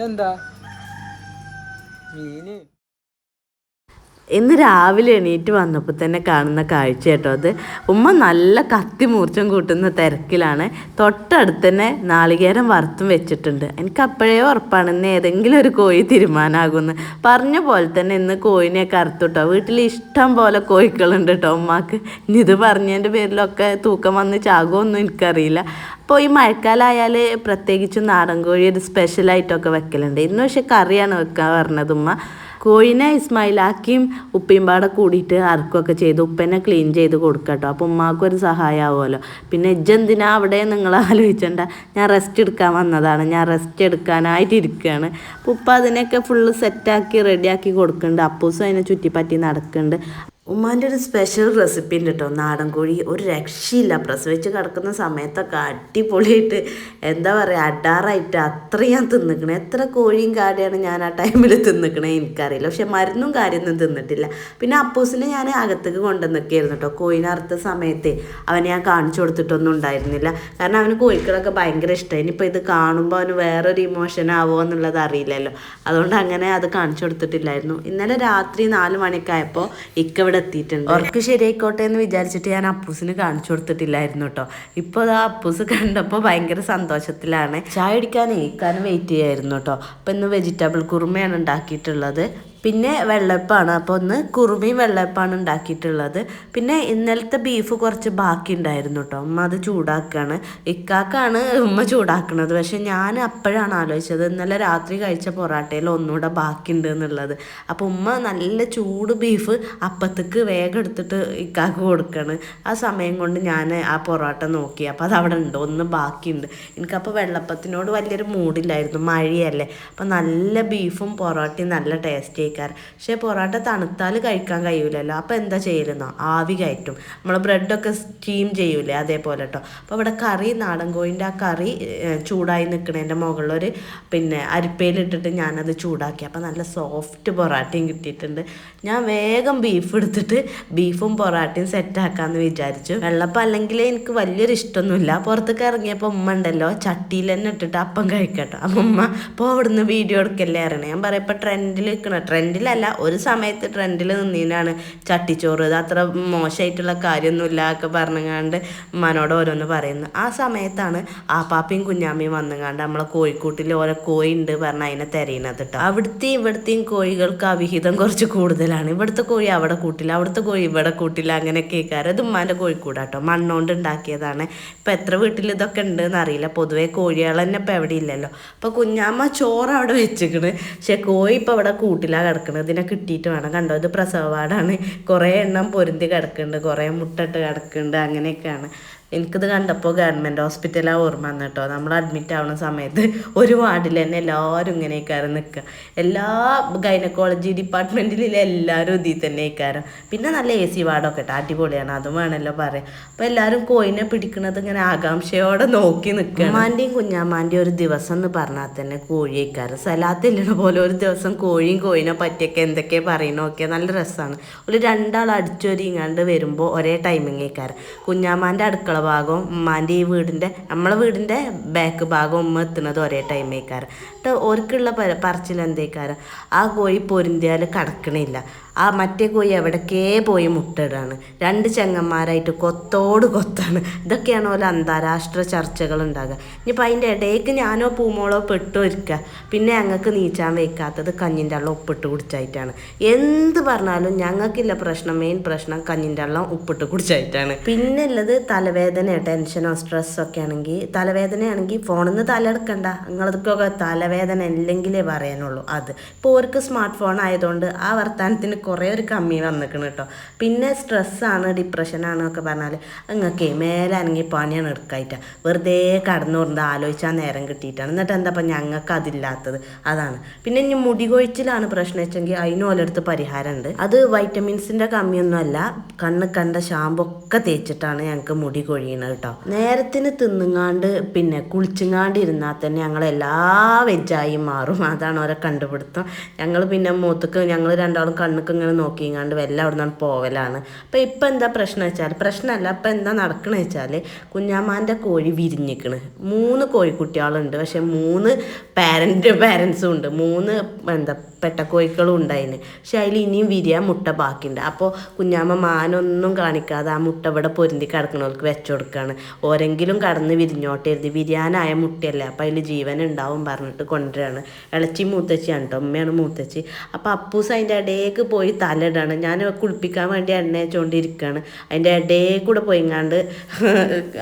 എന്താ മീന് ഇന്ന് രാവിലെ എണീറ്റ് വന്നപ്പോൾ തന്നെ കാണുന്ന കാഴ്ച കേട്ടോ അത്. ഉമ്മ നല്ല കത്തി മൂർച്ചം കൂട്ടുന്ന തിരക്കിലാണ്. തൊട്ടടുത്ത് തന്നെ നാളികേരം വറുത്തും വെച്ചിട്ടുണ്ട്. എനിക്ക് അപ്പോഴേ ഉറപ്പാണ് ഇന്ന് ഏതെങ്കിലും ഒരു കോഴി തീരുമാനമാകുമെന്ന്. പറഞ്ഞ പോലെ തന്നെ ഇന്ന് കോഴിനെയൊക്കെ അറുത്തു കേട്ടോ. വീട്ടിൽ ഇഷ്ടം പോലെ കോഴികളുണ്ട് കേട്ടോ ഉമ്മാക്ക്. ഇനി ഇത് പറഞ്ഞതിൻ്റെ പേരിലൊക്കെ തൂക്കം വന്ന് ചാകുമൊന്നും എനിക്കറിയില്ല. അപ്പോൾ ഈ മഴക്കാലമായാൽ പ്രത്യേകിച്ചും നാടൻ കോഴി ഒരു സ്പെഷ്യലായിട്ടൊക്കെ വെക്കലുണ്ട്. ഇന്ന് പക്ഷേ കറിയാണ് വെക്കാൻ പറഞ്ഞത് ഉമ്മ. കോഴിനെ ഇസ്മായിലാക്കിയും ഉപ്പയും പാടെ കൂടിയിട്ട് അറക്കുകയൊക്കെ ചെയ്ത് ഉപ്പനെ ക്ലീൻ ചെയ്ത് കൊടുക്കുക കേട്ടോ. അപ്പോൾ ഉമ്മാക്കൊരു സഹായമാവുമല്ലോ. പിന്നെ ഇജ്ജെന്തിനാ അവിടെ നിങ്ങൾ ആലോചിച്ചണ്ട, ഞാൻ റെസ്റ്റ് എടുക്കാൻ വന്നതാണ്, ഞാൻ റെസ്റ്റ് എടുക്കാനായിട്ട് ഇരിക്കുകയാണ്. അപ്പോൾ ഉപ്പ അതിനൊക്കെ ഫുള്ള് സെറ്റാക്കി റെഡിയാക്കി കൊടുക്കുന്നുണ്ട്. അപ്പൂസും അതിനെ ചുറ്റിപ്പറ്റി നടക്കുന്നുണ്ട്. ഉമ്മാൻ്റെ ഒരു സ്പെഷ്യൽ റെസിപ്പി ഉണ്ട് കേട്ടോ, നാടൻ കോഴി. ഒരു രക്ഷയില്ല, പ്രസവിച്ച് കിടക്കുന്ന സമയത്തൊക്കെ അടിപൊളിയായിട്ട് എന്താ പറയുക അഡാറായിട്ട് അത്രയും ഞാൻ തിന്നിക്കണേ. എത്ര കോഴിയും കാടിയാണ് ഞാൻ ആ ടൈമിൽ തിന്നിക്കണേ എനിക്കറിയില്ല. പക്ഷെ മരുന്നും കാര്യമൊന്നും തിന്നിട്ടില്ല. പിന്നെ അപ്പൂസിനെ ഞാൻ അകത്തേക്ക് കൊണ്ടുവന്നൊക്കെയായിരുന്നു കേട്ടോ. കോഴിനെ അറുത്ത സമയത്ത് അവനെ ഞാൻ കാണിച്ചു കൊടുത്തിട്ടൊന്നും ഉണ്ടായിരുന്നില്ല. കാരണം അവന് കോഴികളൊക്കെ ഭയങ്കര ഇഷ്ടമായി. ഇനിയിപ്പോൾ ഇത് കാണുമ്പോൾ അവന് വേറൊരു ഇമോഷൻ ആവുമോ എന്നുള്ളത് അറിയില്ലല്ലോ. അതുകൊണ്ട് അങ്ങനെ അത് കാണിച്ചു കൊടുത്തിട്ടില്ലായിരുന്നു. ഇന്നലെ രാത്രി 4 മണിയൊക്കെ ആയപ്പോൾ ഇവിടെ എത്തിയിട്ടുണ്ട്. അവർക്ക് ശരിയായിക്കോട്ടെ എന്ന് വിചാരിച്ചിട്ട് ഞാൻ അപ്പൂസിന് കാണിച്ചു കൊടുത്തിട്ടില്ലായിരുന്നു കേട്ടോ. ഇപ്പോൾ ആ അപ്പൂസ് കണ്ടപ്പോൾ ഭയങ്കര സന്തോഷത്തിലാണ്. ചായ കുടിക്കാനും വെയിറ്റ് ചെയ്യായിരുന്നു കേട്ടോ. അപ്പം ഇന്ന് വെജിറ്റബിൾ കുറുമയാണ് ഉണ്ടാക്കിയിട്ടുള്ളത്. പിന്നെ വെള്ളയപ്പമാണ്. അപ്പോൾ ഒന്ന് കുറുമയും വെള്ളയപ്പമാണ് ഉണ്ടാക്കിയിട്ടുള്ളത്. പിന്നെ ഇന്നലത്തെ ബീഫ് കുറച്ച് ബാക്കി ഉണ്ടായിരുന്നു കേട്ടോ. ഉമ്മ അത് ചൂടാക്കുകയാണ്. ഇക്കാക്കാണ് ഉമ്മ ചൂടാക്കുന്നത്. പക്ഷെ ഞാൻ അപ്പോഴാണ് ആലോചിച്ചത് ഇന്നലെ രാത്രി കഴിച്ച പൊറാട്ടയിൽ ഒന്നുകൂടെ ബാക്കിയുണ്ട് എന്നുള്ളത്. അപ്പോൾ ഉമ്മ നല്ല ചൂട് ബീഫ് അപ്പത്തേക്ക് വേഗം എടുത്തിട്ട് ഇക്കാക്ക് കൊടുക്കുകയാണ്. ആ സമയം കൊണ്ട് ഞാൻ ആ പൊറോട്ട നോക്കി. അപ്പോൾ അത് അവിടെ ഉണ്ട്, ഒന്ന് ബാക്കിയുണ്ട്. എനിക്കപ്പോൾ വെള്ളപ്പത്തിനോട് വലിയൊരു മൂഡില്ലായിരുന്നു, മഴയല്ലേ. അപ്പോൾ നല്ല ബീഫും പൊറോട്ടയും നല്ല ടേസ്റ്റ്. പക്ഷേ പൊറോട്ട തണുത്താൽ കഴിക്കാൻ കഴിയൂലല്ലോ. അപ്പോൾ എന്താ ചെയ്യലെന്നോ, ആവി കയറ്റും. നമ്മൾ ബ്രെഡൊക്കെ സ്റ്റീം ചെയ്യൂലേ അതേപോലെ കേട്ടോ. അപ്പോൾ ഇവിടെ കറി, നാടൻ കോഴിൻ്റെ ആ കറി ചൂടായി നിൽക്കണതിൻ്റെ മുകളിലൊരു അരിപ്പയിലിട്ടിട്ട് ഞാനത് ചൂടാക്കി. അപ്പോൾ നല്ല സോഫ്റ്റ് പൊറോട്ടയും കിട്ടിയിട്ടുണ്ട്. ഞാൻ വേഗം ബീഫ് എടുത്തിട്ട് ബീഫും പൊറോട്ടയും സെറ്റാക്കാമെന്ന് വിചാരിച്ചു. വെള്ളപ്പം അല്ലെങ്കിൽ എനിക്ക് വലിയൊരു ഇഷ്ടമൊന്നുമില്ല. പുറത്തേക്ക് ഇറങ്ങിയപ്പോൾ ഉമ്മ ഉണ്ടല്ലോ ചട്ടിയിൽ തന്നെ ഇട്ടിട്ട് അപ്പം കഴിക്കട്ടോ. അപ്പം ഉമ്മ അപ്പോൾ അവിടുന്ന് വീഡിയോ എടുക്കല്ലേ അറിയണേ. ഞാൻ പറയാം ഇപ്പോൾ ട്രെൻഡിലല്ല, ഒരു സമയത്ത് ട്രെൻഡിൽ നിന്നീനാണ് ചട്ടിച്ചോറ്. അത് അത്ര മോശമായിട്ടുള്ള കാര്യമൊന്നുമില്ല ഒക്കെ പറഞ്ഞങ്ങാണ്ട് ഉമ്മാനോട് ഓരോന്ന് പറയുന്നു. ആ സമയത്താണ് ആപ്പാപ്പയും കുഞ്ഞാമ്മയും വന്നുങ്ങാണ്ട് നമ്മളെ കോഴിക്കൂട്ടിൽ ഓരോ കോഴി ഉണ്ട് പറഞ്ഞാൽ അതിനെ തിരയണത് കേട്ടോ. അവിടുത്തെയും ഇവിടുത്തെയും കോഴികൾക്ക് ആ വിഹിതം കുറച്ച് കൂടുതലാണ്. ഇവിടുത്തെ കോഴി അവിടെ കൂട്ടില്ല, അവിടുത്തെ കോഴി ഇവിടെ കൂട്ടില്ല, അങ്ങനെയൊക്കെ കേൾക്കാറ്. ഇത് ഉമ്മാൻ്റെ കോഴിക്കൂടാട്ടോ, മണ്ണോണ്ട് ഉണ്ടാക്കിയതാണ്. ഇപ്പം എത്ര വീട്ടിൽ ഇതൊക്കെ ഉണ്ടെന്ന് അറിയില്ല. പൊതുവേ കോഴികൾ തന്നെ ഇപ്പം എവിടെ ഇല്ലല്ലോ. അപ്പോൾ കുഞ്ഞാമ്മ ചോറ് അവിടെ വെച്ചിക്കണ്. പക്ഷെ കോഴി ഇപ്പം അവിടെ കൂട്ടിലാണ് കിടക്കുന്നത്. ഇതിനെ കിട്ടിയിട്ട് വേണം. കണ്ടോ, ഇത് പ്രസവവാടാണ്. കുറേ എണ്ണം പൊരുന്തി കിടക്കുന്നുണ്ട്, കുറേ മുട്ടിട്ട് കിടക്കുന്നുണ്ട്, അങ്ങനെയൊക്കെയാണ്. എനിക്കിത് കണ്ടപ്പോൾ ഗവൺമെൻറ് ഹോസ്പിറ്റലാണ് ഓർമ്മ വന്നു കേട്ടോ. നമ്മൾ അഡ്മിറ്റ് ആവുന്ന സമയത്ത് ഒരു വാർഡിൽ തന്നെ എല്ലാവരും ഇങ്ങനെയൊക്കെയാരും നിൽക്കുക. എല്ലാ ഗൈനക്കോളജി ഡിപ്പാർട്ട്മെൻറ്റിലുള്ള എല്ലാവരും ഇതിൽ തന്നെ ഇക്കാരം. പിന്നെ നല്ല AC വാർഡൊക്കെ കേട്ടോ, അടിപൊളിയാണ്, അതും വേണമല്ലോ പറയാം. അപ്പോൾ എല്ലാവരും കോഴിനെ പിടിക്കുന്നത് ഇങ്ങനെ ആകാംക്ഷയോടെ നോക്കി നിൽക്കുക. ഉമ്മാൻ്റെയും കുഞ്ഞാമ്മാൻ്റെയും ഒരു ദിവസം എന്ന് പറഞ്ഞാൽ തന്നെ കോഴിയേക്കാരം. സലാത്തില്ലണ പോലെ ഒരു ദിവസം കോഴിനെ പറ്റിയൊക്കെ എന്തൊക്കെ പറയണമൊക്കെ നല്ല രസമാണ്. ഒരു 2 ആൾ അടിച്ചൊരിങ്ങാണ്ട് വരുമ്പോൾ ഒരേ ടൈമിങ്ങേക്കാരം. കുഞ്ഞാമ്മാൻ്റെ അടുക്കള ഭാഗവും ഉമ്മാൻ്റെ ഈ നമ്മളെ വീടിൻ്റെ ബാക്ക് ഭാഗവും ഉമ്മ എത്തുന്നത് ഒരേ ടൈമേക്കാരം. ഓർക്കുള്ള പറച്ചിൽ എന്തേക്കാരം, ആ കോഴി പൊരുന്തിയാൽ കടക്കണില്ല, ആ മറ്റേ കോഴി എവിടേക്കേ പോയി മുട്ടയിടാണ്, 2 ചെങ്ങന്മാരായിട്ട് കൊത്തോട് കൊത്താണ്. ഇതൊക്കെയാണ് പോലെ അന്താരാഷ്ട്ര ചർച്ചകൾ ഉണ്ടാകുക. ഇനിയിപ്പോൾ അതിൻ്റെ ഇടയ്ക്ക് ഞാനോ പൂമോളോ പെട്ടൊരുക്കുക. പിന്നെ ഞങ്ങൾക്ക് നീച്ചാൻ വയ്ക്കാത്തത് കഞ്ഞിൻ്റെ വെള്ളം ഉപ്പിട്ട് കുടിച്ചായിട്ടാണ്. എന്ത് പറഞ്ഞാലും ഞങ്ങൾക്കില്ല പ്രശ്നം, മെയിൻ പ്രശ്നം കഞ്ഞിൻ്റെ വെള്ളം ഉപ്പിട്ട് കുടിച്ചായിട്ടാണ്. പിന്നെ ഉള്ളത് തലവേദന, ടെൻഷനോ സ്ട്രെസ്സോ ഒക്കെ ആണെങ്കിൽ, തലവേദനയാണെങ്കിൽ ഫോണിൽ നിന്ന് തലയെടുക്കണ്ട, നിങ്ങൾക്കൊക്കെ തലവേദന ഇല്ലെങ്കിലേ പറയാനുള്ളൂ. അത് ഇപ്പോൾ അവർക്ക് സ്മാർട്ട് ഫോൺ ആയതുകൊണ്ട് ആ വർത്തമാനത്തിന് കുറേ ഒരു കമ്മി വന്നിക്കണം കേട്ടോ. പിന്നെ സ്ട്രെസ്സാണ്, ഡിപ്രഷനാണ് ഒക്കെ പറഞ്ഞാൽ നിങ്ങൾക്ക് മേലാണെങ്കിൽ പണിയാണ് എടുക്കായിട്ടാ, വെറുതെ കടന്നുകൊണ്ട് ആലോചിച്ചാൽ നേരം കിട്ടിയിട്ടാണ്. എന്നിട്ട് എന്താ ഇപ്പം ഞങ്ങൾക്ക് അതില്ലാത്തത്, അതാണ്. പിന്നെ ഇനി മുടി കൊഴിച്ചിലാണ് പ്രശ്നം വെച്ചെങ്കിൽ അതിനും ഓരോരുത്തർ പരിഹാരമുണ്ട്. അത് വൈറ്റമിൻസിൻ്റെ കമ്മിയൊന്നുമല്ല, കണ്ണ് കണ്ട ഷാമ്പൊക്കെ തേച്ചിട്ടാണ് ഞങ്ങൾക്ക് മുടി കൊഴിയണത് കേട്ടോ. നേരത്തിന് തിന്നുങ്ങാണ്ട് പിന്നെ കുളിച്ചുങ്ങാണ്ട് ഇരുന്നാൽ തന്നെ ഞങ്ങളെല്ലാ വെജായി മാറും. അതാണ് ഓരോ കണ്ടുപിടുത്തം. ഞങ്ങൾ പിന്നെ മൂത്തക്ക് ഞങ്ങൾ 2 ആളും കണ്ണ് ഫോണൊക്കെ ഇങ്ങനെ നോക്കിങ്ങാണ്ട് വല്ല അവിടെ നിന്നാണ് പോവലാണ്. അപ്പോൾ ഇപ്പം എന്താ പ്രശ്നം വെച്ചാൽ പ്രശ്നമല്ല, ഇപ്പം എന്താ നടക്കണമെന്ന് വെച്ചാൽ കുഞ്ഞാമാൻ്റെ കോഴി വിരിഞ്ഞിക്കണ്. 3 കോഴിക്കുട്ടികളുണ്ട്. പക്ഷെ 3 പാരൻസും ഉണ്ട്. 3 എന്താ പെട്ടക്കോഴിക്കളും ഉണ്ടായിന്. പക്ഷെ അതിൽ ഇനിയും വിരിയാൻ മുട്ട ബാക്കിയുണ്ട്. അപ്പോൾ കുഞ്ഞാമ്മ മാനൊന്നും കാണിക്കാതെ ആ മുട്ട ഇവിടെ പൊരുന്തി കിടക്കണവർക്ക് വെച്ചു കൊടുക്കുകയാണ്. ഓരെങ്കിലും കടന്ന് വിരിഞ്ഞോട്ടെ എഴുതി, വിരിയാനായ മുട്ടയല്ലേ, അപ്പോൾ അതിൽ ജീവൻ ഉണ്ടാവും പറഞ്ഞിട്ട് കൊണ്ടുവരികയാണ്. ഇളച്ചി മൂത്തച്ചിയാണ് കേട്ടോ, ഉമ്മയാണ് മൂത്തച്ചി. അപ്പോൾ അപ്പൂസ് അതിൻ്റെ ഇടയ്ക്ക് പോയി തലയിടാണ്. ഞാൻ കുളിപ്പിക്കാൻ വേണ്ടി എണ്ണ വെച്ചുകൊണ്ടിരിക്കുകയാണ്. അതിൻ്റെ ഇടയിൽ കൂടെ പോയിങ്ങാണ്ട്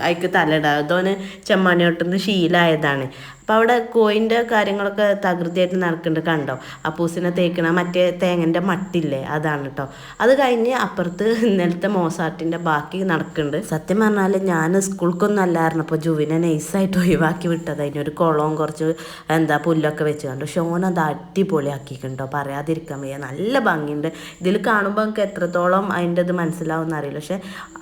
അതിക്ക് തലയിടുക. അതോന് ചെമ്മാനിയോട്ടുന്ന് ശീലമായതാണ്. അപ്പോൾ അവിടെ കോയിൻ്റെ കാര്യങ്ങളൊക്കെ തകൃതിയായിട്ട് നടക്കുന്നുണ്ട്. കണ്ടോ അപ്പൂസിനെ തേക്കണ മറ്റേ തേങ്ങൻ്റെ മട്ടില്ലേ, അതാണ് കേട്ടോ. അത് കഴിഞ്ഞ് അപ്പുറത്ത് ഇന്നലത്തെ മോസാട്ടിൻ്റെ ബാക്കി നടക്കുന്നുണ്ട്. സത്യം പറഞ്ഞാൽ ഞാൻ സ്കൂൾക്കൊന്നും അല്ലായിരുന്നു. അപ്പോൾ ജുവിനെ നൈസായിട്ട് ഒഴിവാക്കി വിട്ടത്. അതിനൊരു കുളവും കുറച്ച് പുല്ലൊക്കെ വെച്ച് കണ്ടു. ഷോനത് അടിപൊളിയാക്കിയിട്ടുണ്ടോ, പറയാതിരിക്കാൻ വയ്യ. നല്ല ഭംഗിയുണ്ട്. ഇതിൽ കാണുമ്പോൾ നമുക്ക് എത്രത്തോളം അതിൻ്റെ ഇത് മനസ്സിലാവുമെന്ന് അറിയില്ല. പക്ഷെ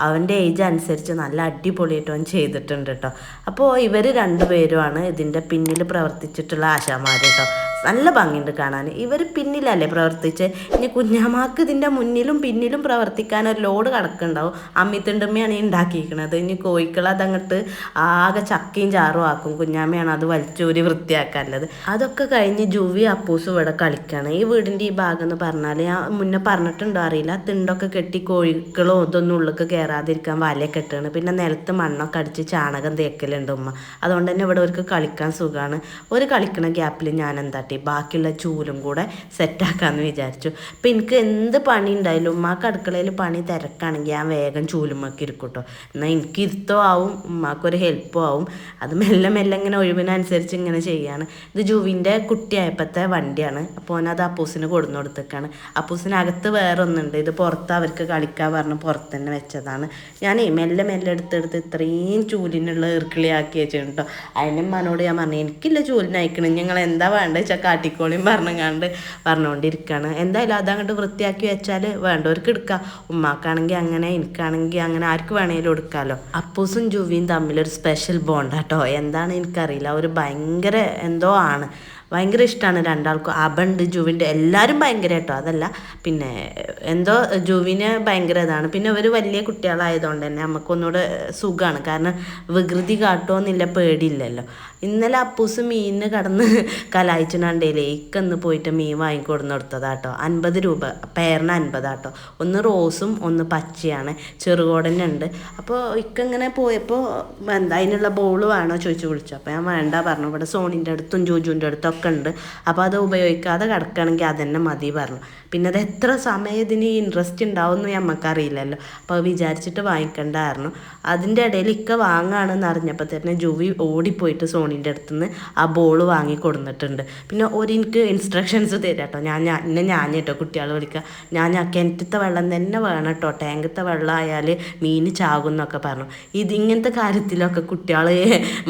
അവൻ്റെ ഏജ് അനുസരിച്ച് നല്ല അടിപൊളിയായിട്ട് അവൻ ചെയ്തിട്ടുണ്ട് കേട്ടോ. അപ്പോൾ ഇവർ 2 പേരുമാണ് ഇതിൻ്റെ പിന്നിൽ പ്രവർത്തിച്ചിട്ടുള്ള ആശാമാർ കേട്ടോ. നല്ല ഭംഗിയുണ്ട് കാണാൻ. ഇവർ പിന്നിലല്ലേ പ്രവർത്തിച്ച്, ഇനി കുഞ്ഞാമാക്ക് ഇതിൻ്റെ മുന്നിലും പിന്നിലും പ്രവർത്തിക്കാൻ ഒരു ലോഡ് കിടക്കുന്നുണ്ടാവും. അമ്മിത്തുണ്ടമ്മയാണ് ഈ ഉണ്ടാക്കിയിരിക്കുന്നത്. ഇനി കോഴികൾ അതങ്ങോട്ട് ആകെ ചക്കയും ചാറും ആക്കും. കുഞ്ഞാമ്മയാണ് അത് വലിച്ചൂരി വൃത്തിയാക്കാനുള്ളത്. അതൊക്കെ കഴിഞ്ഞ് ജുവി അപ്പൂസും ഇവിടെ കളിക്കുകയാണ്. ഈ വീടിൻ്റെ ഈ ഭാഗം എന്ന് പറഞ്ഞാൽ ഞാൻ മുന്നേ പറഞ്ഞിട്ടുണ്ടോ അറിയില്ല, തിണ്ടൊക്കെ കെട്ടി കോഴികളോ ഇതൊന്നും ഉള്ളിലേക്ക് കയറാതിരിക്കാൻ വലയൊക്കെ കെട്ടുകയാണ്. പിന്നെ നിലത്ത് മണ്ണൊക്കെ അടിച്ച് ചാണകം തേക്കലുണ്ട് ഉമ്മ. അതുകൊണ്ട് തന്നെ ഇവിടെ അവർക്ക് കളിക്കാൻ സുഖമാണ്. ഒരു കളിക്കണ ഗ്യാപ്പിൽ ഞാൻ എന്താട്ടി ബാക്കിയുള്ള ചൂലും കൂടെ സെറ്റാക്കാമെന്ന് വിചാരിച്ചു. അപ്പം എനിക്ക് എന്ത് പണി ഉണ്ടായാലും ഉമ്മാക്ക് അടുക്കളയിൽ പണി തിരക്കാണെങ്കിൽ ഞാൻ വേഗം ചൂലുമ്മക്ക് ഇരിക്കും കേട്ടോ. എന്നാൽ എനിക്ക് ഇരുത്തോ ആവും, ഉമ്മാക്കൊരു ഹെൽപ്പും ആവും. അത് മെല്ലെ മെല്ലെ ഇങ്ങനെ ഒഴിവിനനുസരിച്ച് ഇങ്ങനെ ചെയ്യാണ്. ഇത് ജുവിൻ്റെ കുട്ടിയായപ്പോഴത്തെ വണ്ടിയാണ്. അപ്പോൾ ഓനത് അപ്പൂസിന് കൊടുന്നു കൊടുത്തേക്കാണ്. അപ്പൂസിനകത്ത് വേറെ ഒന്നുണ്ട്. ഇത് പുറത്ത് അവർക്ക് കളിക്കാൻ പറഞ്ഞ് പുറത്ത് തന്നെ വെച്ചതാണ്. ഞാൻ മെല്ലെ മെല്ലെ എടുത്തെടുത്ത് ഇത്രയും ചൂലിനുള്ള ഈർക്കിളിയാക്കി വെച്ചിട്ടുണ്ട് കേട്ടോ. അതിൻ്റെ മനോട് ഞാൻ പറഞ്ഞു എനിക്കില്ല ചൂലിന് അയക്കണം, ഞങ്ങൾ എന്താ വേണ്ടത് വെച്ചാൽ കാട്ടിക്കോളിയും പറഞ്ഞുകൊണ്ടിരിക്കുകയാണ്. എന്തായാലും അതങ്ങോട്ട് വൃത്തിയാക്കി വെച്ചാൽ വേണ്ടവർക്ക് എടുക്കാം. ഉമ്മാക്കാണെങ്കിൽ അങ്ങനെ, എനിക്കാണെങ്കിൽ അങ്ങനെ, ആർക്ക് വേണമെങ്കിലും എടുക്കാമല്ലോ. അപ്പൂസും ജുവിയും തമ്മിലൊരു സ്പെഷ്യൽ ബോണ്ടാട്ടോ. എന്താണ് എനിക്കറിയില്ല, ഒരു ഭയങ്കര എന്തോ ആണ്. ഭയങ്കര ഇഷ്ടമാണ് രണ്ടാൾക്കും. അബണ്ട് ജുവിൻ്റെ എല്ലാവരും ഭയങ്കര കേട്ടോ, അതല്ല പിന്നെ എന്തോ ജുവിന് ഭയങ്കര ഇതാണ്. പിന്നെ അവർ വലിയ കുട്ടികളായതുകൊണ്ട് തന്നെ നമുക്കൊന്നുകൂടെ സുഖമാണ്. കാരണം വികൃതി കാട്ടുമോന്നില്ല, പേടിയില്ലല്ലോ. ഇന്നലെ അപ്പൂസ് മീനിന് കടന്ന് കലായിച്ചിട്ടുണ്ടേലേ ഇക്കൊന്ന് പോയിട്ട് മീൻ വാങ്ങിക്കൊടുന്ന് കൊടുത്തതാട്ടോ. 50 രൂപ പേരിന് 50 ആട്ടോ. ഒന്ന് റോസും ഒന്ന് പച്ചയാണ്, ചെറുകോടന്നെ ഉണ്ട്. അപ്പോൾ ഇക്കങ്ങനെ പോയപ്പോൾ അതിനുള്ള ബോൾ വേണോ ചോദിച്ചു വിളിച്ചു. അപ്പോൾ ഞാൻ വേണ്ട പറഞ്ഞു. ഇവിടെ സോണിൻ്റെ അടുത്തും ജൂജുവിൻ്റെ അടുത്തൊക്കെ ഉണ്ട്. അപ്പോൾ അത് ഉപയോഗിക്കാതെ കിടക്കുകയാണെങ്കിൽ അതന്നെ മതി പറഞ്ഞു. പിന്നെ അത് എത്ര സമയം ഇതിന് ഇൻട്രസ്റ്റ് ഉണ്ടാവുമെന്ന് നമുക്കറിയില്ലല്ലോ. അപ്പോൾ വിചാരിച്ചിട്ട് വാങ്ങിക്കണ്ടായിരുന്നു. അതിൻ്റെ ഇടയിൽ ഇക്ക വാങ്ങുകയാണെന്ന് അറിഞ്ഞപ്പോൾ തന്നെ ജുവി ഓടിപ്പോയിട്ട് സോണിൻ്റെ അടുത്തുനിന്ന് ആ ബോൾ വാങ്ങി കൊടുത്തിട്ടുണ്ട്. പിന്നെ എനിക്ക് ഇൻസ്ട്രക്ഷൻസ് തരാം കേട്ടോ. ഞാൻ കേട്ടോ കുട്ടികൾ വിളിക്കുക, ഞാൻ കിണറ്റത്തെ വെള്ളം തന്നെ വേണം കേട്ടോ, ടാങ്കത്തെ വെള്ളം ആയാൽ മീൻ ചാകും എന്നൊക്കെ പറഞ്ഞു. ഇങ്ങനത്തെ കാര്യത്തിലൊക്കെ കുട്ടികൾ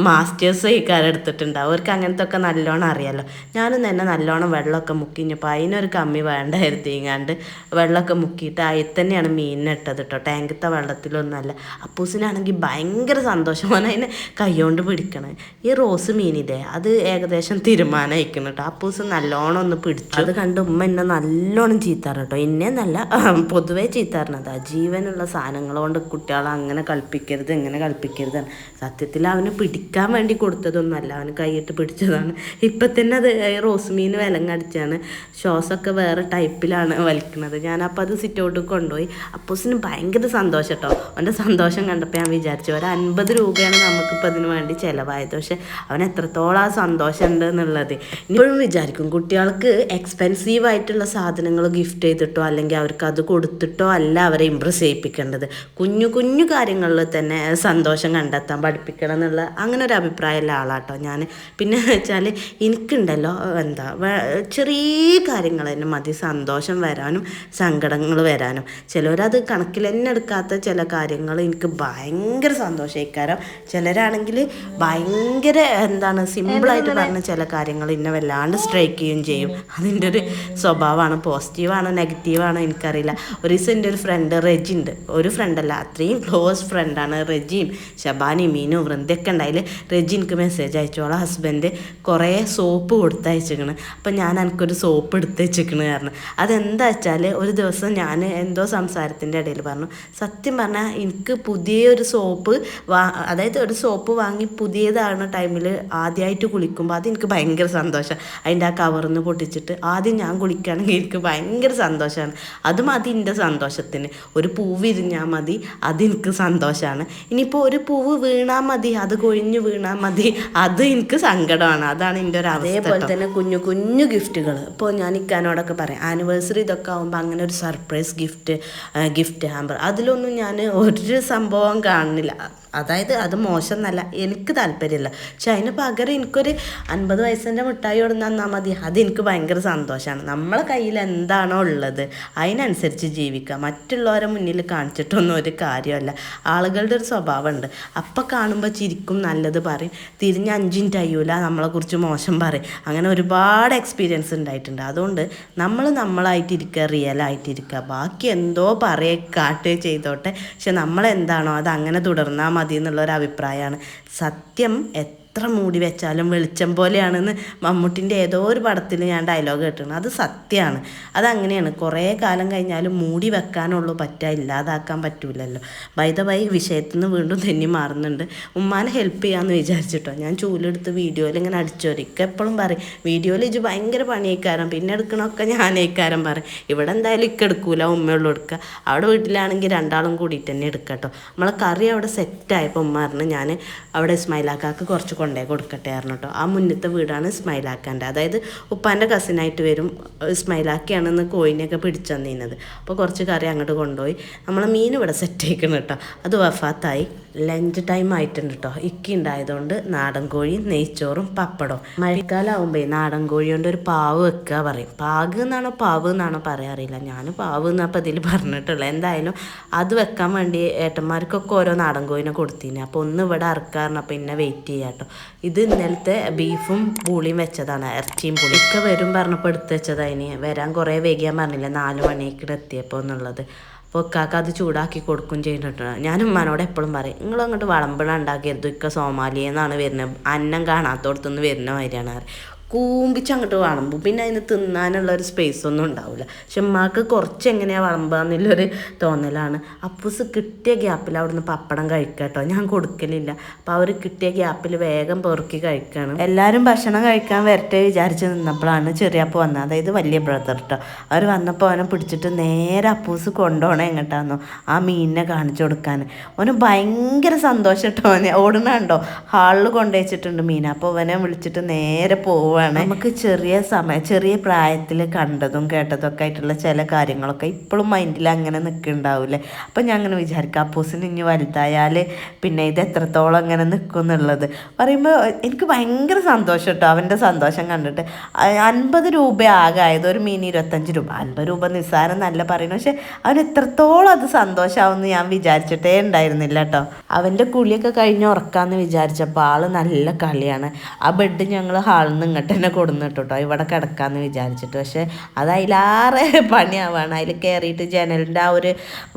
മാസ്റ്റേഴ്സ് എടുത്തിട്ടുണ്ട്. അവർക്ക് അങ്ങനത്തെ ഒക്കെ നല്ലോണം അറിയാമല്ലോ. ഞാനും തന്നെ നല്ലോണം വെള്ളമൊക്കെ മുക്കിഞ്ഞപ്പോൾ അതിനൊരു കമ്മി വേണ്ടായിരുന്നു. തീങ്ങാണ്ട് വെള്ളമൊക്കെ മുക്കിയിട്ട് അതിൽ തന്നെയാണ് മീനിനിട്ടത് കേട്ടോ, ടാങ്കത്തെ വെള്ളത്തിലൊന്നുമല്ല. അപ്പൂസിനാണെങ്കിൽ ഭയങ്കര സന്തോഷം. ഓൻ അതിനെ കൈകൊണ്ട് പിടിക്കണേ. ഈ റോസ് മീനിതേ അത് ഏകദേശം തീരുമാനമായിരിക്കണം കേട്ടോ. അപ്പൂസ് നല്ലോണം ഒന്ന് പിടിച്ചു. അത് കണ്ട് ഉമ്മ എന്നെ നല്ലോണം ചീത്താറ് കേട്ടോ. എന്നെ നല്ല പൊതുവേ ചീത്താറിനതാ. ജീവനുള്ള സാധനങ്ങൾ കൊണ്ട് കുട്ടികളെ അങ്ങനെ കളിപ്പിക്കരുത്, ഇങ്ങനെ കളിപ്പിക്കരുത്. സത്യത്തിൽ അവന് പിടിക്കാൻ വേണ്ടി കൊടുത്തതൊന്നുമല്ല, അവന് കൈയിട്ട് പിടിച്ചതാണ്. ഇപ്പം തന്നെ അത് റോസ് മീൻ വിലങ്ങടിച്ചാണ്. ഷോസൊക്കെ വേറെ ടൈപ്പിലാണ് വലിക്കുന്നത്. ഞാനപ്പോൾ അത് സിറ്റൗട്ട് കൊണ്ടുപോയി. അപ്പൂസിന് ഭയങ്കര സന്തോഷം കേട്ടോ. അവൻ്റെ സന്തോഷം കണ്ടപ്പോൾ ഞാൻ വിചാരിച്ചു ഒരു 50 രൂപയാണ് നമുക്കിപ്പോൾ അതിന് വേണ്ടി ചിലവായത്. പക്ഷെ അവൻ എത്രത്തോളം ആ സന്തോഷം ഉണ്ട് എന്നുള്ളത് ഇപ്പോഴും വിചാരിക്കും. കുട്ടികൾക്ക് എക്സ്പെൻസീവ് ആയിട്ടുള്ള സാധനങ്ങൾ ഗിഫ്റ്റ് ചെയ്തിട്ടോ അല്ലെങ്കിൽ അവർക്ക് അത് കൊടുത്തിട്ടോ അല്ല അവരെ ഇമ്പ്രസ് ചെയ്യിപ്പിക്കേണ്ടത്. കുഞ്ഞു കുഞ്ഞു കാര്യങ്ങളിൽ തന്നെ സന്തോഷം കണ്ടെത്താൻ പഠിപ്പിക്കണം എന്നുള്ള അങ്ങനെ ഒരു അഭിപ്രായമുള്ള ആളാട്ടോ ഞാൻ. പിന്നെ വെച്ചാൽ എനിക്കുണ്ടല്ലോ ചെറിയ കാര്യങ്ങൾ തന്നെ മതി സന്തോഷം വരാനും സങ്കടങ്ങൾ വരാനും. ചിലവരത് കണക്കിൽ തന്നെ എടുക്കാത്ത ചില കാര്യങ്ങൾ എനിക്ക് ഭയങ്കര സന്തോഷമായിക്കാരം. ചിലരാണെങ്കിൽ ഭയങ്കര സിമ്പിളായിട്ട് പറഞ്ഞ ചില കാര്യങ്ങൾ എന്നെ വല്ലാണ്ട് സ്ട്രൈക്ക് ചെയ്യുകയും ചെയ്യും. അതിൻ്റെ ഒരു സ്വഭാവമാണ്. പോസിറ്റീവാണോ നെഗറ്റീവാണോ എനിക്കറിയില്ല. ഒരു ദിവസം എൻ്റെ ഒരു ഫ്രണ്ട് റെജി ഉണ്ട്, ഒരു ഫ്രണ്ടല്ല അത്രയും ക്ലോസ് ഫ്രണ്ടാണ് റെജിയും ഷബാനി മീനും വൃന്ദയൊക്കെ ഉണ്ടായില്ല. റെജി എനിക്ക് മെസ്സേജ് അയച്ചോളാം. ഹസ്ബൻഡ് കുറേ സോപ്പ് സോപ്പ് കൊടുത്തയച്ചിരിക്കണ്. അപ്പം ഞാൻ എനിക്കൊരു സോപ്പ് എടുത്ത് വെച്ചിരിക്കണ് കാരണം അതെന്താ വെച്ചാൽ ഒരു ദിവസം ഞാൻ എന്തോ സംസാരത്തിൻ്റെ ഇടയിൽ പറഞ്ഞു, സത്യം പറഞ്ഞാൽ എനിക്ക് പുതിയൊരു സോപ്പ് അതായത് ഒരു സോപ്പ് വാങ്ങി പുതിയതാണ് ടൈമിൽ ആദ്യമായിട്ട് കുളിക്കുമ്പോൾ അതെനിക്ക് ഭയങ്കര സന്തോഷം. അതിൻ്റെ ആ കവറിന്ന് പൊട്ടിച്ചിട്ട് ആദ്യം ഞാൻ കുളിക്കുകയാണെങ്കിൽ എനിക്ക് ഭയങ്കര സന്തോഷമാണ്. അത് മതി എൻ്റെ സന്തോഷത്തിന്. ഒരു പൂവ് വിരിഞ്ഞാൽ മതി, അതെനിക്ക് സന്തോഷമാണ്. ഇനിയിപ്പോൾ ഒരു പൂവ് വീണാൽ മതി, അത് കൊഴിഞ്ഞ് വീണാൽ മതി, അത് എനിക്ക് സങ്കടമാണ്. അതാണ് എൻ്റെ ഒരു അവസ്ഥ. അതേപോലെ തന്നെ കുഞ്ഞു കുഞ്ഞു ഗിഫ്റ്റുകൾ ഇപ്പോൾ ഞാൻ ഇക്കാനോടൊക്കെ പറയാം, ആനിവേഴ്സറി ഇതൊക്കെ ആകുമ്പോൾ അങ്ങനെ ഒരു സർപ്രൈസ് ഗിഫ്റ്റ് ഹാമ്പർ അതിലൊന്നും ഞാൻ ഒരു സംഭവം കാണുന്നില്ല. അതായത് അത് മോശം എന്നല്ല, എനിക്ക് താല്പര്യമില്ല. പക്ഷെ അതിന് പകരം എനിക്കൊരു 50 വയസ്സിൻ്റെ മിഠായി കൊണ്ട് തന്നാൽ മതി, അതെനിക്ക് ഭയങ്കര സന്തോഷമാണ്. നമ്മളെ കയ്യിൽ എന്താണോ ഉള്ളത് അതിനനുസരിച്ച് ജീവിക്കുക. മറ്റുള്ളവരെ മുന്നിൽ കാണിച്ചിട്ടൊന്നും ഒരു കാര്യമല്ല. ആളുകളുടെ ഒരു സ്വഭാവമുണ്ട്, അപ്പം കാണുമ്പോൾ ചിരിക്കും, നല്ലത് പറയും, തിരിഞ്ഞ് 5 മിനിറ്റ് കഴിയൂല നമ്മളെക്കുറിച്ച് മോശം പറയും. അങ്ങനെ ഒരുപാട് എക്സ്പീരിയൻസ് ഉണ്ടായിട്ടുണ്ട്. അതുകൊണ്ട് നമ്മളായിട്ടിരിക്കുക, റിയലായിട്ടിരിക്കുക. ബാക്കി എന്തോ കാട്ടുകയോ ചെയ്തോട്ടെ, പക്ഷെ നമ്മളെന്താണോ അത് അങ്ങനെ തുടർന്നാൽ മതി എന്നുള്ളൊരു അഭിപ്രായമാണ്. സത്യം എത്ര മൂടി വെച്ചാലും വെളിച്ചം പോലെയാണെന്ന് മമ്മൂട്ടിൻ്റെ ഏതോ ഒരു പടത്തിൽ ഞാൻ ഡയലോഗ് കേട്ടിട്ടുണ്ട്. അത് സത്യമാണ്, അതങ്ങനെയാണ്. കുറേ കാലം കഴിഞ്ഞാലും മൂടി വെക്കാനുള്ളൂ പറ്റുക, ഇല്ലാതാക്കാൻ പറ്റൂലല്ലോ. ബൈ ദ വൈ വിഷയത്തിൽ നിന്ന് വീണ്ടും തെന്നി മാറുന്നുണ്ട്. ഉമ്മാനെ ഹെൽപ്പ് ചെയ്യാമെന്ന് വിചാരിച്ചിട്ടോ ഞാൻ ചൂലെടുത്ത് വീഡിയോയിൽ ഇങ്ങനെ അടിച്ചോരിക്കും. എപ്പോഴും പറയും വീഡിയോയിൽ ഇത് ഭയങ്കര പണിയേക്കാരം, പിന്നെ എടുക്കണമൊക്കെ ഞാനേക്കാരം പറയും. ഇവിടെ എന്തായാലും എടുക്കൂല, ഉമ്മയുള്ളൂ എടുക്കുക. അവിടെ വീട്ടിലാണെങ്കിൽ രണ്ടാളും കൂടിയിട്ട് തന്നെ എടുക്കട്ടോ. നമ്മളെ കറി അവിടെ സെറ്റായപ്പോൾ ഉമ്മ പറഞ്ഞു ഞാൻ അവിടെ ഇസ്മായിലാക്കാക്ക് കുറച്ച് കൊണ്ടേ കൊടുക്കട്ടെ ആയിരുന്നു കേട്ടോ. ആ മുന്നത്തെ വീടാണ് ഇസ്മായിലാക്കാൻ്റെ, അതായത് ഉപ്പാൻ്റെ കസിനായിട്ട് വരും. ഇസ്മായിലാക്കിയാണെന്ന് കോയിനെയൊക്കെ പിടിച്ചു തന്നിരുന്നത്. അപ്പോൾ കുറച്ച് കറി അങ്ങോട്ട് കൊണ്ടുപോയി. നമ്മളെ മീൻ ഇവിടെ സെറ്റ് ആയിക്കണം കേട്ടോ. അത് വഫാത്തായി. ലഞ്ച് ടൈം ആയിട്ടുണ്ട് കേട്ടോ. ഇക്കി ഉണ്ടായതുകൊണ്ട് നാടൻ കോഴി, നെയ്ച്ചോറും പപ്പടവും. മഴക്കാലമാകുമ്പോൾ നാടൻ കോഴി കൊണ്ട് ഒരു പാവ് വെക്കുക പറയും. പാഗ് എന്നാണോ പാവ് എന്നാണോ പറയാറില്ല, ഞാൻ പാവ് എന്നപ്പോൾ ഇതിൽ പറഞ്ഞിട്ടുള്ളത്. എന്തായാലും അത് വെക്കാൻ വേണ്ടി ഏട്ടന്മാർക്കൊക്കെ ഓരോ നാടൻ കോഴിനെ കൊടുത്തിന്. അപ്പോൾ ഒന്ന് ഇവിടെ അറക്കാറുണ്ട്, അപ്പോൾ ഇന്നെ വെയിറ്റ് ചെയ്യാം കേട്ടോ. ഇത് ഇന്നലത്തെ ബീഫും പൂളിയും വെച്ചതാണ്, ഇറച്ചിയും പുളി ഒക്കെ വരും പറഞ്ഞപ്പോൾ എടുത്ത് വെച്ചതാണ്. വരാൻ കുറേ വൈകിയാൻ പറഞ്ഞില്ല, 4 മണിക്ക് എത്തിയപ്പോൾ എന്നുള്ളത്. അപ്പോൾ ഇക്കാക്ക് അത് ചൂടാക്കി കൊടുക്കും ചെയ്യുന്നുണ്ട്. ഞാൻ ഉമ്മാനോട് എപ്പോഴും പറയും, നിങ്ങളങ്ങോട്ട് വളമ്പണ ഉണ്ടാക്കിയത് ഇക്ക സോമാലിയെന്നാണ് വരുന്നത്, അന്നം കാണാത്തോടത്തുനിന്ന് വരുന്ന മാതിരിയാണ്. കൂമ്പിച്ചങ്ങോട്ട് വളമ്പും, പിന്നെ അതിന് തിന്നാനുള്ളൊരു സ്പേസൊന്നും ഉണ്ടാവില്ല. പക്ഷെ ഉമ്മാക്ക് കുറച്ച് എങ്ങനെയാണ് വളമ്പാന്നുള്ളൊരു തോന്നലാണ്. അപ്പൂസ് കിട്ടിയ ഗ്യാപ്പിൽ അവിടുന്ന് പപ്പടം കഴിക്കുക കേട്ടോ, ഞാൻ കൊടുക്കലില്ല. അപ്പോൾ അവർ കിട്ടിയ ഗ്യാപ്പിൽ വേഗം പെറുക്കി കഴിക്കുകയാണ്. എല്ലാവരും ഭക്ഷണം കഴിക്കാൻ വരട്ടെ വിചാരിച്ച് നിന്നപ്പോഴാണ് ചെറിയപ്പോൾ വന്നത്, അതായത് വലിയ ബ്രദർ കേട്ടോ. അവർ വന്നപ്പോൾ അവനെ പിടിച്ചിട്ട് നേരെ അപ്പൂസ് കൊണ്ടുപോകണേ എങ്ങോട്ടാന്നോ ആ മീനിനെ കാണിച്ചു കൊടുക്കാൻ. അവന് ഭയങ്കര സന്തോഷം കേട്ടോ. അവനെ ഓടണുണ്ടോ ഹാളിൽ കൊണ്ടുവച്ചിട്ടുണ്ട് മീൻ. അപ്പോൾ അവനെ വിളിച്ചിട്ട് നേരെ പോവുക. നമുക്ക് ചെറിയ പ്രായത്തിൽ കണ്ടതും കേട്ടതൊക്കെ ആയിട്ടുള്ള ചില കാര്യങ്ങളൊക്കെ ഇപ്പോഴും മൈൻഡിൽ അങ്ങനെ നിൽക്കുന്നുണ്ടാവില്ലേ. അപ്പം ഞാൻ അങ്ങനെ വിചാരിക്കാം, അപ്പൂസിന് ഇനി വലുതായാൽ പിന്നെ ഇത് എത്രത്തോളം അങ്ങനെ നിൽക്കും എന്നുള്ളത് പറയുമ്പോൾ എനിക്ക് ഭയങ്കര സന്തോഷം കേട്ടോ. അവൻ്റെ സന്തോഷം കണ്ടിട്ട് 50 രൂപ ആകായത്, ഒരു മീൻ 25 രൂപ. 50 രൂപ നിസ്സാരം നല്ല പറയുന്നു, പക്ഷെ അവൻ എത്രത്തോളം അത് സന്തോഷമാവുമെന്ന് ഞാൻ വിചാരിച്ചിട്ടേ ഉണ്ടായിരുന്നില്ല കേട്ടോ. അവൻ്റെ കുളിയൊക്കെ കഴിഞ്ഞ് ഉറക്കാമെന്ന് വിചാരിച്ചപ്പോൾ ആൾ നല്ല കളിയാണ്. ആ ബെഡ് ഞങ്ങൾ ഹാളിൽ നിന്ന് ഇങ്ങോട്ട് തന്നെ കൊടുന്നിട്ടോ ഇവിടെ കിടക്കാമെന്ന് വിചാരിച്ചിട്ട്. പക്ഷെ അത് അതിലാറെ പണിയാവാണ്. അതിൽ കയറിയിട്ട് ജനലിൻ്റെ ആ ഒരു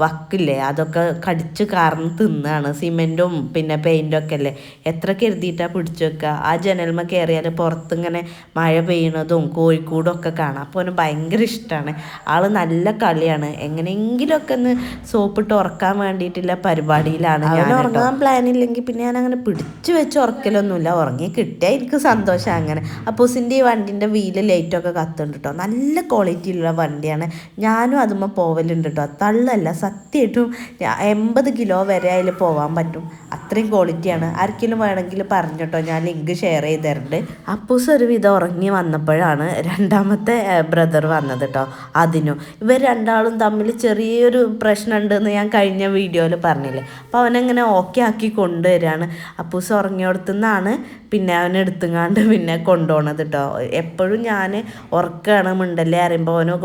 വക്കില്ലേ അതൊക്കെ കടിച്ച് കാർന്ന് തിന്നാണ്. സിമെൻറ്റും പിന്നെ പെയിൻറ്റും ഒക്കെ അല്ലേ, എത്ര കരുതിയിട്ടാണ് പിടിച്ചു വെക്കുക. ആ ജനൽമ കയറിയാൽ പുറത്തിങ്ങനെ മഴ പെയ്യണതും കോഴിക്കൂടും ഒക്കെ കാണാം. അപ്പോൾ അവന് ഭയങ്കര ഇഷ്ടമാണ്. ആൾ നല്ല കളിയാണ്. എങ്ങനെയെങ്കിലുമൊക്കെ ഒന്ന് സോപ്പിട്ട് ഉറക്കാൻ വേണ്ടിയിട്ടുള്ള പരിപാടിയിലാണ്. ഞാൻ ഉറങ്ങാൻ പ്ലാനില്ലെങ്കിൽ പിന്നെ ഞാൻ അങ്ങനെ പിടിച്ചു വെച്ച് ഉറക്കലൊന്നുമില്ല. ഉറങ്ങി കിട്ടിയാൽ എനിക്ക് സന്തോഷം അങ്ങനെ. അപ്പൂസിൻ്റെ ഈ വണ്ടിൻ്റെ വീല് ലൈറ്റൊക്കെ കത്തുണ്ട് കേട്ടോ. നല്ല ക്വാളിറ്റിയിലുള്ള വണ്ടിയാണ്. ഞാനും അതുമ്പോൾ പോവലുണ്ട് കേട്ടോ. തള്ളല്ല, സത്യമായിട്ടും 80 കിലോ വരെ അതിൽ പോകാൻ പറ്റും. അത്രയും ക്വാളിറ്റിയാണ്. ആർക്കെങ്കിലും വേണമെങ്കിൽ പറഞ്ഞിട്ടോ, ഞാൻ ലിങ്ക് ഷെയർ ചെയ്ത് തരുന്നുണ്ട്. അപ്പൂസ് ഒരുവിധം ഉറങ്ങി വന്നപ്പോഴാണ് രണ്ടാമത്തെ ബ്രദർ വന്നത് കേട്ടോ. ഇവർ രണ്ടാളും തമ്മിൽ ചെറിയൊരു പ്രശ്നമുണ്ടെന്ന് ഞാൻ കഴിഞ്ഞ വീഡിയോയിൽ പറഞ്ഞില്ലേ. അപ്പോൾ അവനെങ്ങനെ ഓക്കെ ആക്കി കൊണ്ടുവരികയാണ്. അപ്പൂസ് ഉറങ്ങിയോടത്തുനിന്നാണ് പിന്നെ അവനെടുത്തുങ്ങാണ്ട് പിന്നെ കൊണ്ടുപോകണത് കേട്ടോ. എപ്പോഴും ഞാൻ ഉറക്കുകയാണ് മിണ്ടല്ലേ അറിയുമ്പോൾ അവനെ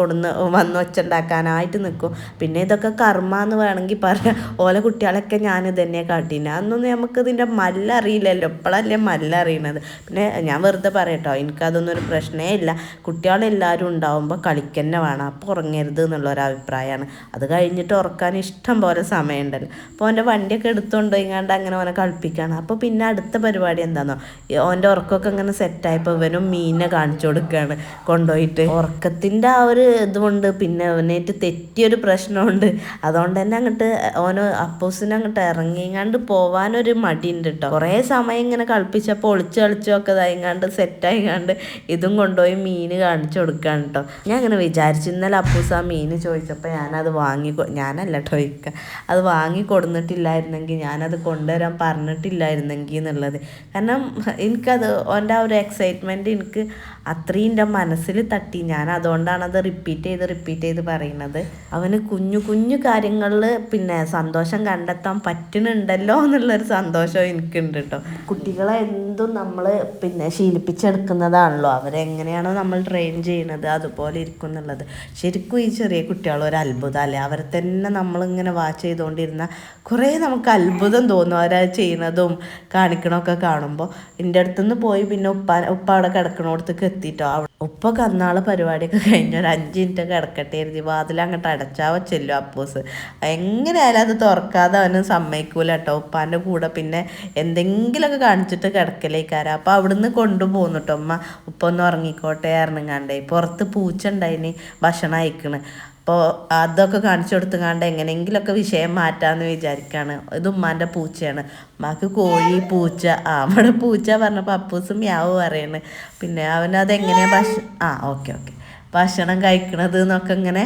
വന്ന് ഒച്ചുണ്ടാക്കാനായിട്ട് നിൽക്കും. പിന്നെ ഇതൊക്കെ കർമ്മ എന്ന് വേണമെങ്കിൽ പറയാം. ഓലെ കുട്ടികളൊക്കെ ഞാൻ ഇതന്നെ കാട്ടീനെ. അതൊന്നും അന്നൊന്നും നമുക്ക് ഇതിൻ്റെ മല്ലറിയില്ലല്ലോ, ഇപ്പോഴല്ലേ മല്ലറിയണത്. പിന്നെ ഞാൻ വെറുതെ പറയട്ടോ, എനിക്കതൊന്നും ഒരു പ്രശ്നമേ ഇല്ല. കുട്ടികളെല്ലാവരും ഉണ്ടാവുമ്പോൾ കളിക്കന്നെ വേണം, അപ്പോൾ ഉറങ്ങരുത് എന്നുള്ളൊരു അഭിപ്രായമാണ്. അത് കഴിഞ്ഞിട്ട് ഉറക്കാൻ ഇഷ്ടം പോലെ സമയമുണ്ടല്ലോ. അപ്പോൾ അവൻ്റെ വണ്ടിയൊക്കെ എടുത്തുകൊണ്ട് ഇങ്ങാണ്ട് അങ്ങനെ അവനെ കളിപ്പിക്കുകയാണ്. അപ്പോൾ പിന്നെ അടുത്ത പരിപാടി എന്താണെന്നോ, അവൻ്റെ ഉറക്കമൊക്കെ ഇങ്ങനെ സെറ്റായപ്പോൾ ഇവനും മീനിനെ കാണിച്ചു കൊടുക്കുകയാണ് കൊണ്ടുപോയിട്ട്. ഉറക്കത്തിൻ്റെ ആ ഒരു ഇതുകൊണ്ട് പിന്നെ അവനായിട്ട് തെറ്റിയൊരു പ്രശ്നമുണ്ട്. അതുകൊണ്ട് തന്നെ അങ്ങോട്ട് ഓന് അപ്പൂസിനെ അങ്ങോട്ട് ഇറങ്ങിങ്ങാണ്ട് പോവാനൊരു മടിയുണ്ട് കേട്ടോ. കുറേ സമയം ഇങ്ങനെ കളിപ്പിച്ചപ്പോൾ ഒളിച്ച് കളിച്ചൊക്കെ ഇതായിങ്ങാണ്ട് സെറ്റായിങ്ങാണ്ട് ഇതും കൊണ്ടുപോയി മീൻ കാണിച്ചു കൊടുക്കുകയാണ് കേട്ടോ. ഞാൻ അങ്ങനെ വിചാരിച്ചു, ഇന്നലെ അപ്പൂസ് ആ മീൻ ചോദിച്ചപ്പോൾ ഞാനത് ഞാനല്ല കേട്ടോ അത് വാങ്ങി കൊടുന്നിട്ടില്ലായിരുന്നെങ്കിൽ, ഞാനത് കൊണ്ടുവരാൻ പറഞ്ഞിട്ടില്ലായിരുന്നെങ്കിൽ എന്നുള്ളത്. കാരണം എനിക്കത് ഓൻ്റെ ആ ഒരു എക്സൈറ്റ്മെൻറ്റ് എനിക്ക് അത്രയും എൻ്റെ മനസ്സിൽ തട്ടി. ഞാൻ അതുകൊണ്ടാണ് അത് റിപ്പീറ്റ് ചെയ്ത് പറയുന്നത്. അവന് കുഞ്ഞു കുഞ്ഞു കാര്യങ്ങളിൽ പിന്നെ സന്തോഷം കണ്ടെത്താൻ പറ്റുന്നുണ്ടല്ലോ എന്നുള്ളൊരു സന്തോഷം എനിക്കുണ്ട് കേട്ടോ. കുട്ടികളെ എന്തും നമ്മൾ പിന്നെ ശീലിപ്പിച്ചെടുക്കുന്നതാണല്ലോ, അവരെങ്ങനെയാണോ നമ്മൾ ട്രെയിൻ ചെയ്യുന്നത് അതുപോലെ ഇരിക്കും എന്നുള്ളത്. ശരിക്കും ഈ ചെറിയ കുട്ടികൾ ഒരു അത്ഭുതമല്ലേ, അവരെ തന്നെ നമ്മളിങ്ങനെ വാച്ച് ചെയ്തുകൊണ്ടിരുന്ന കുറേ നമുക്ക് അത്ഭുതം തോന്നും അവരത് ചെയ്യുന്നതും കാണിക്കണമൊക്കെ കാണുമ്പോൾ. എൻ്റെ അടുത്തുനിന്ന് പോയി പിന്നെ ഉപ്പ അവിടെ കിടക്കണോടത്തേക്ക് എത്തിയിട്ടോ. ഉപ്പ കന്നാള് പരിപാടിയൊക്കെ കഴിഞ്ഞ ഒരു 5 മിനിറ്റ് കിടക്കട്ടെ എഴുതി വാതിലങ്ങോട്ട് അടച്ചാ വെച്ചല്ലോ അപ്പൂസ്. എങ്ങനെയായാലും അത് തുറക്കാതെ അവന് സമ്മതിക്കൂല കേട്ടോ. ഉപ്പാൻ്റെ കൂടെ പിന്നെ എന്തെങ്കിലുമൊക്കെ കാണിച്ചിട്ട് കിടക്കലേക്കാരം. അപ്പോൾ അവിടുന്ന് കൊണ്ടുപോകുന്നു കേട്ടോ ഉപ്പ ഒന്ന് ഉറങ്ങിക്കോട്ടെ ഇറങ്ങാണ്ടേ. പുറത്ത് പൂച്ച ഉണ്ടായിന് ഭക്ഷണം അയക്കണ്. അപ്പോൾ അതൊക്കെ കാണിച്ചു കൊടുത്തുങ്ങാണ്ട് എങ്ങനെയെങ്കിലുമൊക്കെ വിഷയം മാറ്റാമെന്ന് വിചാരിക്കുകയാണ്. ഇത് ഉമ്മാൻ്റെ പൂച്ചയാണ്. ഉമ്മാക്ക് കോഴി പൂച്ച അവിടെ പൂച്ച പറഞ്ഞപ്പോൾ അപ്പൂസും യാവ് പറയാണ്. പിന്നെ അവനതെങ്ങനെയാണ് ഓക്കെ ഭക്ഷണം കഴിക്കണത് എന്നൊക്കെ ഇങ്ങനെ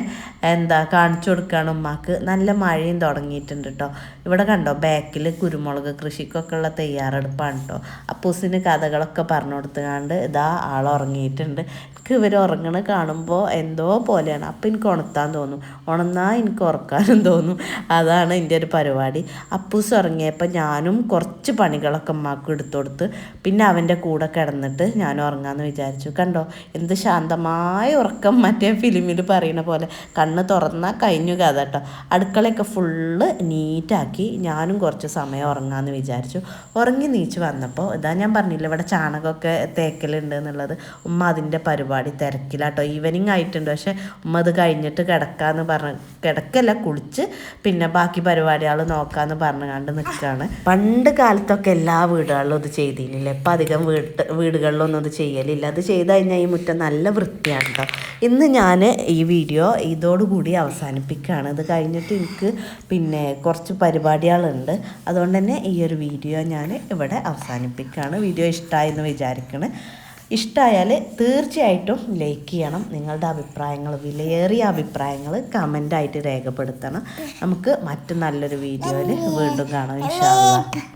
കാണിച്ചു കൊടുക്കുകയാണ് ഉമ്മാക്ക്. നല്ല മഴയും തുടങ്ങിയിട്ടുണ്ട് കേട്ടോ. ഇവിടെ കണ്ടോ ബാക്കിൽ കുരുമുളക് കൃഷിക്കൊക്കെ ഉള്ള തയ്യാറെടുപ്പാണ് കേട്ടോ. അപ്പൂസിന് കഥകളൊക്കെ പറഞ്ഞു കൊടുത്തുകൊണ്ട് ഇതാ ആളുറങ്ങിയിട്ടുണ്ട്. എനിക്ക് ഇവർ ഉറങ്ങണ കാണുമ്പോൾ എന്തോ പോലെയാണ്. അപ്പം എനിക്ക് ഉണർത്താൻ തോന്നും, ഉണർന്നാൽ എനിക്ക് ഉറക്കാനും തോന്നും. അതാണ് എൻ്റെ ഒരു പരിപാടി. അപ്പൂസ് ഉറങ്ങിയപ്പോൾ ഞാനും കുറച്ച് പണികളൊക്കെ ഉമ്മാക്കും എടുത്തു കൊടുത്ത് പിന്നെ അവൻ്റെ കൂടെ കിടന്നിട്ട് ഞാൻ ഉറങ്ങാമെന്ന് വിചാരിച്ചു. കണ്ടോ എന്ത് ശാന്തമായ ഉറക്കം, മറ്റേ ഫിലിമിൽ പറയുന്ന പോലെ കണ്ണ് തുറന്നാൽ കഴിഞ്ഞു കഥ കേട്ടോ. അടുക്കളയൊക്കെ ഫുള്ള് നീറ്റാക്കി ഞാനും കുറച്ച് സമയം ഉറങ്ങാമെന്ന് വിചാരിച്ചു. ഉറങ്ങി നീച്ച് വന്നപ്പോൾ ഇതാ ഞാൻ പറഞ്ഞില്ല ഇവിടെ ചാണകമൊക്കെ തേക്കലുണ്ട് എന്നുള്ളത്. ഉമ്മ അതിൻ്റെ പരിപാടി തിരക്കിലാട്ടോ. ഈവനിങ് ആയിട്ടുണ്ട്. പക്ഷെ ഉമ്മ അത് കഴിഞ്ഞിട്ട് കിടക്കല്ല കുളിച്ച് പിന്നെ ബാക്കി പരിപാടികൾ നോക്കാമെന്ന് പറഞ്ഞുകൊണ്ട് നിൽക്കുകയാണ്. പണ്ട് കാലത്തൊക്കെ എല്ലാ വീടുകളിലും ഇത് ചെയ്തില്ലേ. ഇപ്പം അധികം വീടുകളിലൊന്നും ഇത് ചെയ്യലില്ല. അത് ചെയ്ത് കഴിഞ്ഞാൽ ഈ മുറ്റം നല്ല വൃത്തിയാണ് കേട്ടോ. ഇന്ന് ഞാൻ ഈ വീഡിയോ ഇതോടുകൂടി അവസാനിപ്പിക്കുകയാണ്. ഇത് കഴിഞ്ഞിട്ട് എനിക്ക് പിന്നെ കുറച്ച് പരിപാടികളുണ്ട്. അതുകൊണ്ട് തന്നെ ഈ ഒരു വീഡിയോ ഞാൻ ഇവിടെ അവസാനിപ്പിക്കുകയാണ്. വീഡിയോ ഇഷ്ടമായെന്ന് വിചാരിക്കണം. ഇഷ്ടമായാൽ തീർച്ചയായിട്ടും ലൈക്ക് ചെയ്യണം. നിങ്ങളുടെ അഭിപ്രായങ്ങൾ, വിലയേറിയ അഭിപ്രായങ്ങൾ കമൻ്റായിട്ട് രേഖപ്പെടുത്തണം. നമുക്ക് മറ്റു നല്ലൊരു വീഡിയോയിൽ വീണ്ടും കാണാം ഇൻഷാ അല്ലാഹ്.